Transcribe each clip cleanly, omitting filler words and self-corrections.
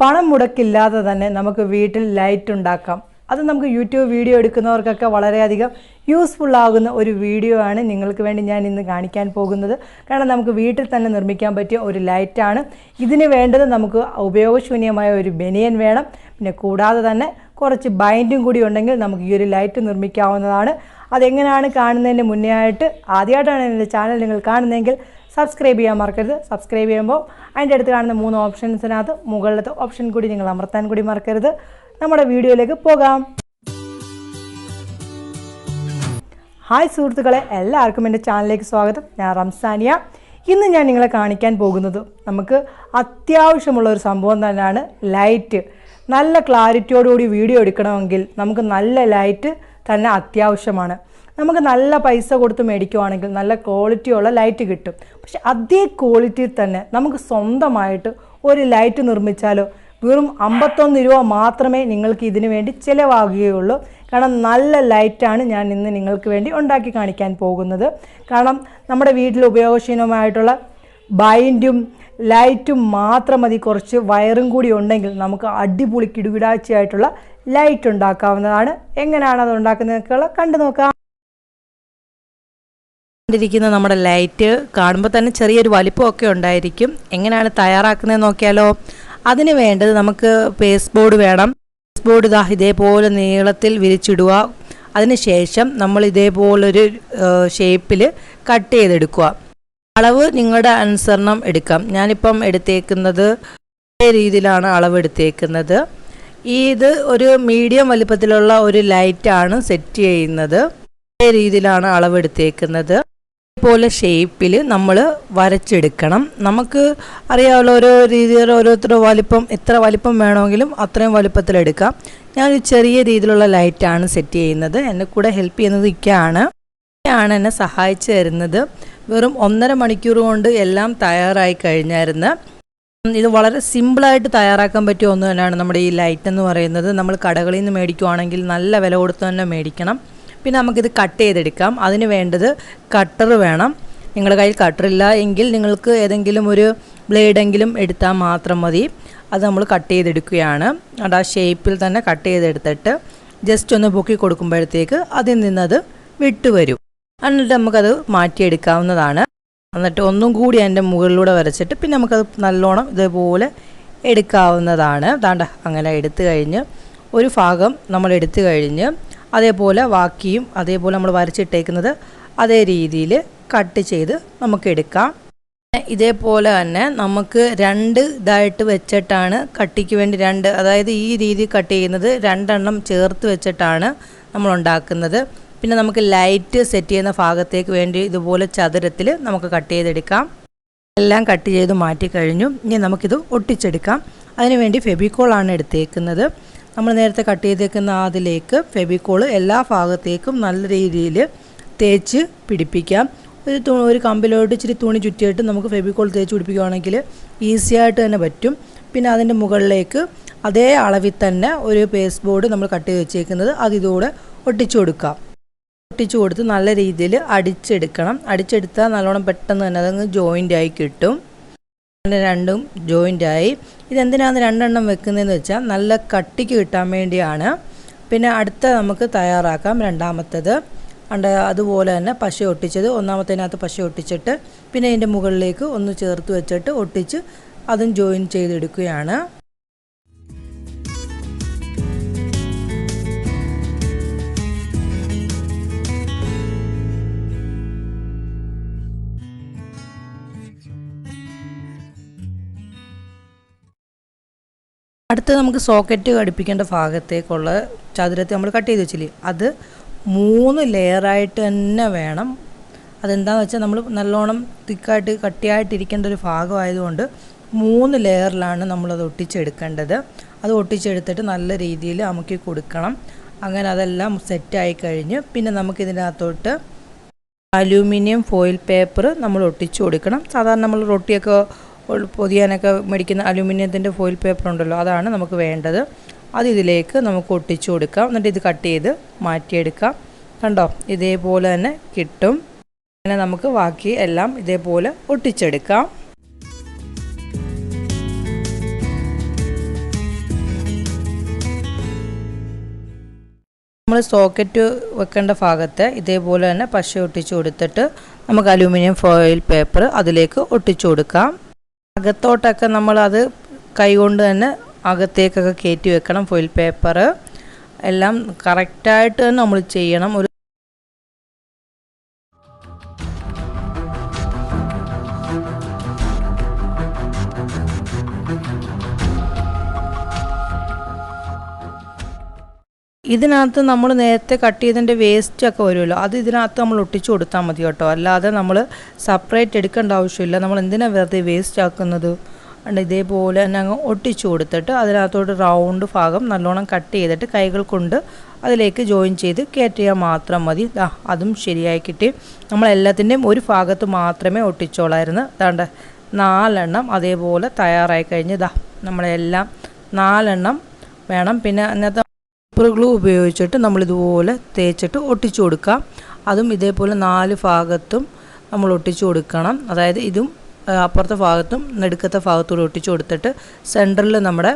പണം മുടക്കില്ലാതെ തന്നെ നമുക്ക് വീട്ടിൽ ലൈറ്റ് ഉണ്ടാക്കാം. അത് നമുക്ക് യൂട്യൂബ് വീഡിയോ എടുക്കുന്നവർക്കൊക്കെ വളരെയധികം യൂസ്ഫുൾ ആകുന്ന ഒരു വീഡിയോ ആണ് നിങ്ങൾക്ക് വേണ്ടി ഞാൻ ഇന്ന് കാണിക്കാൻ പോകുന്നത്. കാരണം നമുക്ക് വീട്ടിൽ തന്നെ നിർമ്മിക്കാൻ പറ്റിയ ഒരു ലൈറ്റാണ്. ഇതിന് വേണ്ടത് നമുക്ക് ഉപയോഗശൂന്യമായ ഒരു ബനിയൻ വേണം. പിന്നെ കൂടാതെ തന്നെ കുറച്ച് ബൈൻഡും കൂടി ഉണ്ടെങ്കിൽ നമുക്ക് ഈ ഒരു ലൈറ്റ് നിർമ്മിക്കാവുന്നതാണ്. അതെങ്ങനെയാണ് കാണുന്നതിന് മുന്നേ ആയിട്ട് ആദ്യമായിട്ടാണ് എൻ്റെ ചാനൽ നിങ്ങൾ കാണുന്നതെങ്കിൽ സബ്സ്ക്രൈബ് ചെയ്യാൻ മറക്കരുത്. സബ്സ്ക്രൈബ് ചെയ്യുമ്പോൾ അതിൻ്റെ അടുത്ത് കാണുന്ന 3 ഓപ്ഷൻസിനകത്ത് മുകളിലത്തെ ഓപ്ഷൻ കൂടി നിങ്ങൾ അമർത്താൻ കൂടി മറക്കരുത്. നമ്മുടെ വീഡിയോയിലേക്ക് പോകാം. ഹായ് സുഹൃത്തുക്കളെ, എല്ലാവർക്കും എൻ്റെ ചാനലിലേക്ക് സ്വാഗതം. ഞാൻ റംസാനിയ. ഇന്ന് ഞാൻ നിങ്ങളെ കാണിക്കാൻ പോകുന്നത് നമുക്ക് അത്യാവശ്യമുള്ള ഒരു സംഭവം തന്നെയാണ് ലൈറ്റ്. നല്ല ക്ലാരിറ്റിയോടുകൂടി വീഡിയോ എടുക്കണമെങ്കിൽ നമുക്ക് നല്ല ലൈറ്റ് തന്നെ അത്യാവശ്യമാണ്. നമുക്ക് നല്ല പൈസ കൊടുത്ത് മേടിക്കുവാണെങ്കിൽ നല്ല ക്വാളിറ്റിയുള്ള ലൈറ്റ് കിട്ടും. പക്ഷെ അതേ ക്വാളിറ്റിയിൽ തന്നെ നമുക്ക് സ്വന്തമായിട്ട് ഒരു ലൈറ്റ് നിർമ്മിച്ചാലോ വെറും 51 രൂപ മാത്രമേ നിങ്ങൾക്ക് ഇതിനു വേണ്ടി ചിലവാകുകയുള്ളൂ. കാരണം നല്ല ലൈറ്റാണ് ഞാൻ ഇന്ന് നിങ്ങൾക്ക് വേണ്ടി ഉണ്ടാക്കി കാണിക്കാൻ പോകുന്നത്. കാരണം നമ്മുടെ വീട്ടിൽ ഉപയോഗശൂന്യമായിട്ടുള്ള ബൈൻഡും ലൈറ്റും മാത്രം മതി. കുറച്ച് വയറും കൂടി ഉണ്ടെങ്കിൽ നമുക്ക് അടിപൊളി കിടുകിടാച്ചിയായിട്ടുള്ള ലൈറ്റ് ഉണ്ടാക്കാവുന്നതാണ്. എങ്ങനെയാണ് അത് ഉണ്ടാക്കുന്നതൊക്കെ കണ്ടു നോക്കാം. ിരിക്കുന്ന നമ്മുടെ ലൈറ്റ് കാണുമ്പോൾ തന്നെ ചെറിയൊരു വലിപ്പമൊക്കെ ഉണ്ടായിരിക്കും. എങ്ങനെയാണ് തയ്യാറാക്കുന്നത് നോക്കിയാലോ. അതിന് വേണ്ടത് നമുക്ക് പേസ്റ്റ് ബോർഡ് വേണം. പേസ്റ്റ് ബോർഡ് ഇതേപോലെ നീളത്തിൽ വിരിച്ചിടുക. അതിനുശേഷം നമ്മൾ ഇതേപോലൊരു ഷേപ്പിൽ കട്ട് ചെയ്തെടുക്കുക. അളവ് നിങ്ങളുടെ അനുസരണം എടുക്കാം. ഞാനിപ്പം എടുത്തേക്കുന്നത് ഈ രീതിയിലാണ് അളവ് എടുത്തേക്കുന്നത്. ഇത് ഒരു മീഡിയം വലിപ്പത്തിലുള്ള ഒരു ലൈറ്റാണ് സെറ്റ് ചെയ്യുന്നത്. ഈ രീതിയിലാണ് അളവ് എടുത്തേക്കുന്നത്. ഇതുപോലെ ഷേപ്പിൽ നമ്മൾ വരച്ചെടുക്കണം. നമുക്ക് അറിയാമല്ലോ ഓരോ രീതിയിൽ ഓരോരുത്തരുടെ വലിപ്പം, എത്ര വലിപ്പം വേണമെങ്കിലും അത്രയും വലിപ്പത്തിലെടുക്കാം. ഞാനൊരു ചെറിയ രീതിയിലുള്ള ലൈറ്റാണ് സെറ്റ് ചെയ്യുന്നത്. എന്നെ കൂടെ ഹെൽപ്പ് ചെയ്യുന്നത് ഇക്കയാണ് എന്നെ സഹായിച്ചു തരുന്നത്. വെറും 1.5 മണിക്കൂർ കൊണ്ട് എല്ലാം തയ്യാറായി കഴിഞ്ഞായിരുന്നു. ഇത് വളരെ സിമ്പിളായിട്ട് തയ്യാറാക്കാൻ പറ്റിയ ഒന്ന് തന്നെയാണ് നമ്മുടെ ഈ ലൈറ്റ് എന്ന് പറയുന്നത്. നമ്മൾ കടകളിൽ നിന്ന് മേടിക്കുവാണെങ്കിൽ നല്ല വില കൊടുത്ത് തന്നെ മേടിക്കണം. പിന്നെ നമുക്കിത് കട്ട് ചെയ്തെടുക്കാം. അതിന് വേണ്ടത് കട്ടർ വേണം. നിങ്ങളുടെ കയ്യിൽ കട്ടറില്ല എങ്കിൽ നിങ്ങൾക്ക് ഏതെങ്കിലും ഒരു ബ്ലേഡെങ്കിലും എടുത്താൽ മാത്രം മതി. അത് നമ്മൾ കട്ട് ചെയ്തെടുക്കുകയാണ്. അത് ആ ഷേപ്പിൽ തന്നെ കട്ട് ചെയ്തെടുത്തിട്ട് ജസ്റ്റ് ഒന്ന് പൊക്കി കൊടുക്കുമ്പോഴത്തേക്ക് അതിൽ നിന്നത് വിട്ടുവരും. എന്നിട്ട് നമുക്കത് മാറ്റിയെടുക്കാവുന്നതാണ്. എന്നിട്ട് ഒന്നും കൂടി അതിൻ്റെ മുകളിലൂടെ വരച്ചിട്ട് പിന്നെ നമുക്കത് നല്ലോണം ഇതേപോലെ എടുക്കാവുന്നതാണ്. ദാണ്ട അങ്ങനെ എടുത്തു കഴിഞ്ഞ് ഒരു ഭാഗം നമ്മൾ എടുത്തു കഴിഞ്ഞ് അതേപോലെ ബാക്കിയും അതേപോലെ നമ്മൾ വരച്ചിട്ടേക്കുന്നത് അതേ രീതിയിൽ കട്ട് ചെയ്ത് നമുക്ക് എടുക്കാം. ഇതേപോലെ തന്നെ നമുക്ക് 2 ഇതായിട്ട് വെച്ചിട്ടാണ് കട്ടിക്ക് വേണ്ടി 2, അതായത് ഈ രീതി കട്ട് ചെയ്യുന്നത് 2 എണ്ണം ചേർത്ത് വെച്ചിട്ടാണ് നമ്മൾ ഉണ്ടാക്കുന്നത്. പിന്നെ നമുക്ക് ലൈറ്റ് സെറ്റ് ചെയ്യുന്ന ഭാഗത്തേക്ക് വേണ്ടി ഇതുപോലെ ചതുരത്തിൽ നമുക്ക് കട്ട് ചെയ്തെടുക്കാം. എല്ലാം കട്ട് ചെയ്ത് മാറ്റി കഴിഞ്ഞു. ഇനി നമുക്കിത് ഒട്ടിച്ചെടുക്കാം. അതിനുവേണ്ടി ഫെവിക്കോളാണ് എടുത്തേക്കുന്നത്. നമ്മൾ നേരത്തെ കട്ട് ചെയ്തേക്കുന്ന അതിലേക്ക് ഫെവിക്കോൾ എല്ലാ ഭാഗത്തേക്കും നല്ല രീതിയിൽ തേച്ച് പിടിപ്പിക്കാം. ഒരു കമ്പിലോട്ട് ഇച്ചിരി തുണി ചുറ്റിയിട്ട് നമുക്ക് ഫെവിക്കോൾ തേച്ച് പിടിപ്പിക്കുകയാണെങ്കിൽ ഈസി ആയിട്ട് തന്നെ പറ്റും. പിന്നെ അതിൻ്റെ മുകളിലേക്ക് അതേ അളവിൽ തന്നെ ഒരു പേസ്റ്റ് ബോർഡ് നമ്മൾ കട്ട് ചെയ്ത് വെച്ചേക്കുന്നത് അത് ഇതോടെ ഒട്ടിച്ചു കൊടുക്കാം. ഒട്ടിച്ചു കൊടുത്ത് നല്ല രീതിയിൽ അടിച്ചെടുക്കണം. അടിച്ചെടുത്താൽ നല്ലോണം പെട്ടെന്ന് തന്നെ അതങ്ങ് ജോയിൻ്റ് ആയി കിട്ടും. രണ്ടും ജോയിൻ്റായി. ഇതെന്തിനാണ് 2 എണ്ണം വെക്കുന്നതെന്ന് വെച്ചാൽ നല്ല കട്ടിക്ക് കിട്ടാൻ വേണ്ടിയാണ്. പിന്നെ അടുത്ത നമുക്ക് തയ്യാറാക്കാം. രണ്ടാമത്തേത് അതുപോലെ തന്നെ പശ ഒട്ടിച്ചത്. ഒന്നാമത്തേനകത്ത് പശ ഒട്ടിച്ചിട്ട് പിന്നെ ഇതിൻ്റെ മുകളിലേക്ക് ഒന്ന് ചേർത്ത് വെച്ചിട്ട് ഒട്ടിച്ച് അതും ജോയിൻ ചെയ്തെടുക്കുകയാണ്. അടുത്ത് നമുക്ക് സോക്കറ്റ് ഘടിപ്പിക്കേണ്ട ഭാഗത്തേക്കുള്ള ചതുരത്തെ നമ്മൾ കട്ട് ചെയ്ത് വെച്ചില്ലേ, അത് 3 ലെയറായിട്ട് തന്നെ വേണം. അതെന്താണെന്ന് വെച്ചാൽ നമ്മൾ നല്ലോണം തിക്കായിട്ട് കട്ടിയായിട്ടിരിക്കേണ്ട ഒരു ഭാഗമായതുകൊണ്ട് 3 ലെയറിലാണ് നമ്മളത് ഒട്ടിച്ചെടുക്കേണ്ടത്. അത് ഒട്ടിച്ചെടുത്തിട്ട് നല്ല രീതിയിൽ അമുക്കി കൊടുക്കണം. അങ്ങനെ അതെല്ലാം സെറ്റായി കഴിഞ്ഞ് പിന്നെ നമുക്കിതിനകത്തോട്ട് അലൂമിനിയം ഫോയിൽ പേപ്പർ നമ്മൾ ഒട്ടിച്ചു കൊടുക്കണം. സാധാരണ നമ്മൾ റൊട്ടിയൊക്കെ പൊതിയാനൊക്കെ മേടിക്കുന്ന അലൂമിനിയത്തിൻ്റെ ഫോയിൽ പേപ്പർ ഉണ്ടല്ലോ, അതാണ് നമുക്ക് വേണ്ടത്. അത് ഇതിലേക്ക് നമുക്ക് ഒട്ടിച്ചു കൊടുക്കാം. എന്നിട്ട് ഇത് കട്ട് ചെയ്ത് മാറ്റിയെടുക്കാം. കണ്ടോ, ഇതേപോലെ തന്നെ കിട്ടും. അങ്ങനെ നമുക്ക് ബാക്കി എല്ലാം ഇതേപോലെ ഒട്ടിച്ചെടുക്കാം. നമ്മൾ സോക്കറ്റ് വെക്കേണ്ട ഭാഗത്ത് ഇതേപോലെ തന്നെ പശ ഒട്ടിച്ചു കൊടുത്തിട്ട് നമുക്ക് അലൂമിനിയം ഫോയിൽ പേപ്പർ അതിലേക്ക് ഒട്ടിച്ചു കൊടുക്കാം. അകത്തോട്ടൊക്കെ നമ്മളത് കൈകൊണ്ട് തന്നെ അകത്തേക്കൊക്കെ കയറ്റി വെക്കണം. ഫോയിൽ പേപ്പർ എല്ലാം കറക്റ്റായിട്ട് തന്നെ നമ്മൾ ചെയ്യണം. ഇതിനകത്ത് നമ്മൾ നേരത്തെ കട്ട് ചെയ്തതിൻ്റെ വേസ്റ്റൊക്കെ വരുമല്ലോ, അത് ഇതിനകത്ത് നമ്മൾ ഒട്ടിച്ചു കൊടുത്താൽ മതി കേട്ടോ. അല്ലാതെ നമ്മൾ സെപ്പറേറ്റ് എടുക്കേണ്ട ആവശ്യമില്ല. നമ്മൾ എന്തിനാണ് വെറുതെ വേസ്റ്റ് ആക്കുന്നത്? ഇതേപോലെ തന്നെ അങ്ങ് ഒട്ടിച്ചു കൊടുത്തിട്ട് അതിനകത്തോട്ട് റൗണ്ട് ഭാഗം നല്ലോണം കട്ട് ചെയ്തിട്ട് കൈകൾ കൊണ്ട് അതിലേക്ക് ജോയിൻ ചെയ്ത് കയറ്റിയാൽ മാത്രം മതി. അതും ശരിയായി കിട്ടി. നമ്മളെല്ലാത്തിൻ്റെയും ഒരു ഭാഗത്ത് മാത്രമേ ഒട്ടിച്ചോളായിരുന്നു. അതാണ്ട് 4 എണ്ണം അതേപോലെ തയ്യാറായി കഴിഞ്ഞ് നമ്മളെല്ലാം 4 എണ്ണം വേണം. പിന്നെ അന്നത്തെ സൂപ്പർ ഗ്ലൂ ഉപയോഗിച്ചിട്ട് നമ്മളിതുപോലെ തേച്ചിട്ട് ഒട്ടിച്ചു കൊടുക്കാം. അതും ഇതേപോലെ 4 ഭാഗത്തും നമ്മൾ ഒട്ടിച്ചു കൊടുക്കണം. അതായത് ഇതും അപ്പുറത്തെ ഭാഗത്തും നടുക്കത്തെ ഭാഗത്തൂടെ ഒട്ടിച്ചു കൊടുത്തിട്ട് സെൻറ്ററിൽ നമ്മുടെ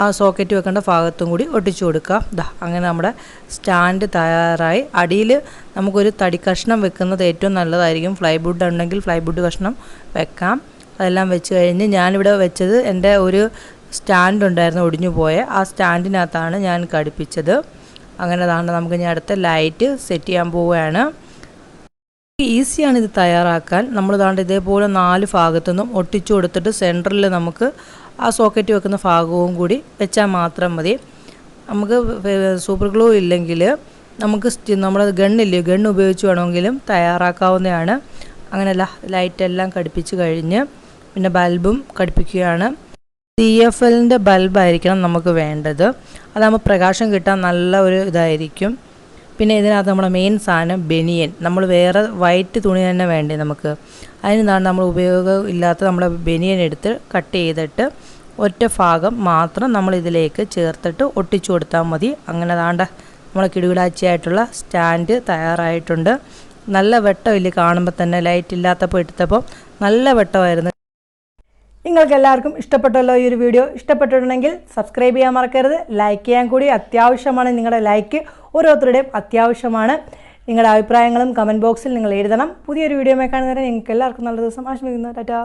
ആ സോക്കറ്റ് വെക്കേണ്ട ഭാഗത്തും കൂടി ഒട്ടിച്ചു കൊടുക്കാം. അങ്ങനെ നമ്മുടെ സ്റ്റാൻഡ് തയ്യാറായി. അടിയിൽ നമുക്കൊരു തടി കഷ്ണം വെക്കുന്നത് ഏറ്റവും നല്ലതായിരിക്കും. ഫ്ലൈവുഡ് ഉണ്ടെങ്കിൽ ഫ്ലൈവുഡ് കഷ്ണം വെക്കാം. അതെല്ലാം വെച്ച് കഴിഞ്ഞ് ഞാനിവിടെ വെച്ചത് എൻ്റെ ഒരു സ്റ്റാൻഡ് ഉണ്ടായിരുന്നു, ഒടിഞ്ഞു പോയ ആ സ്റ്റാൻഡിനകത്താണ് ഞാൻ ഘടിപ്പിച്ചത്. അങ്ങനെ നമുക്ക് ഇനി അടുത്ത ലൈറ്റ് സെറ്റ് ചെയ്യാൻ പോവുകയാണ്. ഈസിയാണ് ഇത് തയ്യാറാക്കാൻ. നമ്മൾ ഇതേപോലെ 4 ഭാഗത്തുനിന്നും ഒട്ടിച്ചു കൊടുത്തിട്ട് സെൻറ്ററിൽ നമുക്ക് ആ സോക്കറ്റ് വെക്കുന്ന ഭാഗവും കൂടി വെച്ചാൽ മാത്രം മതി. നമുക്ക് സൂപ്പർ ഗ്ലൂ ഇല്ലെങ്കിൽ നമുക്ക് നമ്മുടെ ഗണ്ണ് ഉപയോഗിച്ച് വേണമെങ്കിലും തയ്യാറാക്കാവുന്നതാണ്. അങ്ങനെ ലൈറ്റെല്ലാം ഘടിപ്പിച്ച് കഴിഞ്ഞ് പിന്നെ ബൾബും ഘടിപ്പിക്കുകയാണ്. CFLൻ്റെ ബൾബായിരിക്കണം നമുക്ക് വേണ്ടത്. അതാകുമ്പോൾ പ്രകാശം കിട്ടാൻ നല്ല ഒരു ഇതായിരിക്കും. പിന്നെ ഇതിനകത്ത് നമ്മുടെ മെയിൻ സാധനം ബനിയൻ. നമ്മൾ വേറെ വൈറ്റ് തുണി തന്നെ വേണ്ടേ നമുക്ക്. അതിനാണ് നമ്മൾ ഉപയോഗം ഇല്ലാത്ത നമ്മുടെ ബനിയൻ എടുത്ത് കട്ട് ചെയ്തിട്ട് ഒറ്റ ഭാഗം മാത്രം നമ്മൾ ഇതിലേക്ക് ചേർത്തിട്ട് ഒട്ടിച്ചു കൊടുത്താൽ മതി. അങ്ങനെ നമ്മളെ കിടുകിടാച്ചിയായിട്ടുള്ള സ്റ്റാൻഡ് തയ്യാറായിട്ടുണ്ട്. നല്ല വെട്ടമില്ല, കാണുമ്പോൾ തന്നെ ലൈറ്റ് ഇല്ലാത്തപ്പോൾ എടുത്തപ്പോൾ നല്ല വെട്ടമായിരുന്നു. നിങ്ങൾക്ക് എല്ലാവർക്കും ഇഷ്ടപ്പെട്ടല്ലോ ഈ ഒരു വീഡിയോ? ഇഷ്ടപ്പെട്ടിട്ടുണ്ടെങ്കിൽ സബ്സ്ക്രൈബ് ചെയ്യാൻ മറക്കരുത്. ലൈക്ക് ചെയ്യാൻ കൂടി അത്യാവശ്യമാണ്. നിങ്ങളുടെ ലൈക്ക് ഓരോരുത്തരുടെയും അത്യാവശ്യമാണ്. നിങ്ങളുടെ അഭിപ്രായങ്ങളും കമൻറ്റ് ബോക്സിൽ നിങ്ങൾ എഴുതണം. പുതിയൊരു വീഡിയോ കാണുന്നവരെ നിങ്ങൾക്ക് എല്ലാവർക്കും നല്ല ദിവസം ആശംസിക്കുന്നു. ടാറ്റാ.